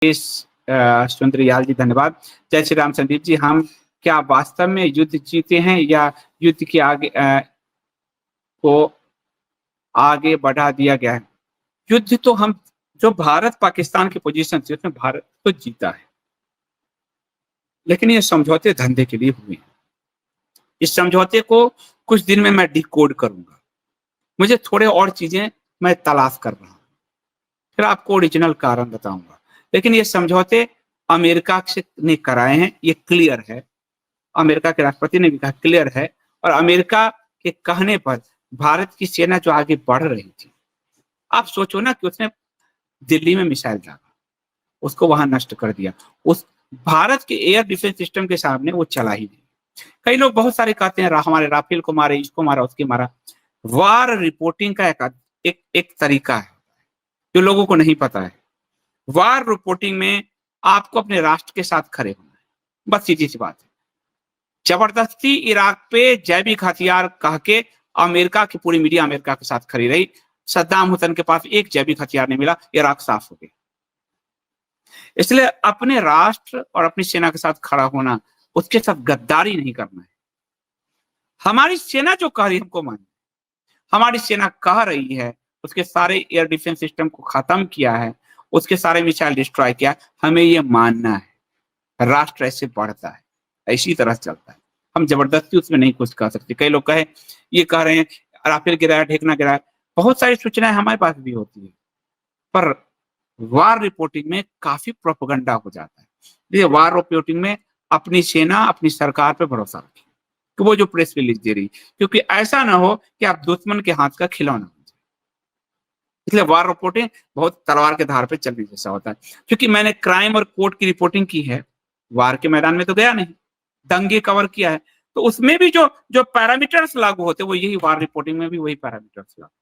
सुंदरयाल जी धन्यवाद। जय श्री राम संदीप जी, हम क्या वास्तव में युद्ध जीते हैं या युद्ध के आगे को आगे बढ़ा दिया गया है? युद्ध तो हम जो भारत पाकिस्तान की पोजीशन थी उसमें भारत तो जीता है, लेकिन ये समझौते धंधे के लिए हुए हैं। इस समझौते को कुछ दिन में मैं डिकोड करूंगा, मुझे थोड़े और चीजें मैं तलाश कर रहा हूं, फिर आपको ओरिजिनल कारण बताऊंगा। लेकिन ये समझौते अमेरिका से ने कराए हैं, ये क्लियर है। अमेरिका के राष्ट्रपति ने भी कहा क्लियर है, और अमेरिका के कहने पर भारत की सेना जो आगे बढ़ रही थी, आप सोचो ना कि उसने दिल्ली में मिसाइल दागा, उसको वहां नष्ट कर दिया। उस भारत के एयर डिफेंस सिस्टम के सामने वो चला ही नहीं। कई लोग बहुत सारे कहते हैं हमारे राफेल को मारे, इसको मारा, उसके मारा। वार रिपोर्टिंग का एक तरीका है जो लोगों को नहीं पता है। वार रिपोर्टिंग में आपको अपने राष्ट्र के साथ खड़े होना है, बस सीधी सी बात है। जबरदस्ती इराक पे जैविक हथियार कह के अमेरिका की पूरी मीडिया अमेरिका के साथ खड़ी रही। सद्दाम हुसैन के पास एक जैविक हथियार नहीं मिला, इराक साफ हो गया। इसलिए अपने राष्ट्र और अपनी सेना के साथ खड़ा होना, उसके साथ गद्दारी नहीं करना है। हमारी सेना जो कह रही है हमको मानिए, हमारी सेना कह रही है उसके सारे एयर डिफेंस सिस्टम को खत्म किया है, उसके सारे मिसाइल डिस्ट्रॉय किया, हमें ये मानना है। राष्ट्र ऐसे बढ़ता है, ऐसी तरह चलता है। हम जबरदस्ती उसमें नहीं कुछ कह सकते। कई लोग ये कह रहे हैं राफेल गिराया, ढेकना गिराया, बहुत सारी सूचनाएं हमारे पास भी होती है, पर वार रिपोर्टिंग में काफी प्रोपेगेंडा हो जाता है। इसलिए वार रिपोर्टिंग में अपनी सेना, अपनी सरकार पे भरोसा रखें कि वो जो प्रेस रिलीज दे रही, क्योंकि ऐसा ना हो कि आप दुश्मन के हाथ का खिलौना हो जाए। इसलिए वार रिपोर्टिंग बहुत तलवार के धार पे चलने जैसा होता है। क्योंकि मैंने क्राइम और कोर्ट की रिपोर्टिंग की है, वार के मैदान में तो गया नहीं, दंगे कवर किया है, तो उसमें भी जो जो पैरामीटर्स लागू होते हैं वो यही वार रिपोर्टिंग में भी वही पैरामीटर्स लागू।